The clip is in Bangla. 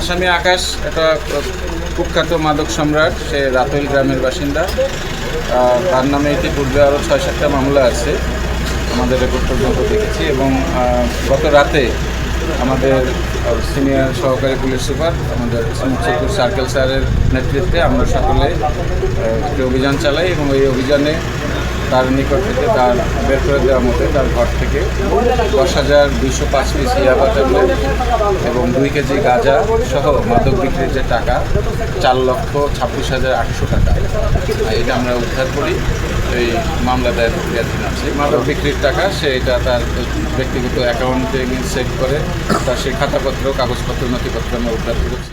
আসামি আকাশ একটা কুখ্যাত মাদক সম্রাট, সে রাতইল গ্রামের বাসিন্দা। তার নামে ইতিপূর্বে আরও ৬-৭টা মামলা আছে আমাদের রেকর্ড পর্যন্ত দেখেছি, এবং গত রাতে আমাদের সিনিয়র সহকারী পুলিশ সুপার আমাদের সমুদ্রপুর সার্কেল স্যারের নেতৃত্বে আমরা সকলে একটি অভিযান চালাই, এবং এই অভিযানে তার নিকট থেকে তার বের করে দেওয়া মতে তার ঘর থেকে 10,205 পিস ইয়াবা ট্যাবলেট এবং 2 কেজি গাঁজা সহ মাদক বিক্রির যে টাকা 4,26,800 টাকা, এটা আমরা উদ্ধার করি। এই মামলা দায়ের প্রক্রিয়াধীন আছে। মাদক বিক্রির টাকা সে এটা তার ব্যক্তিগত অ্যাকাউন্টে সেট করে তার সেই খাতাপত্র, কাগজপত্র, নথিপত্র আমরা উদ্ধার করেছি।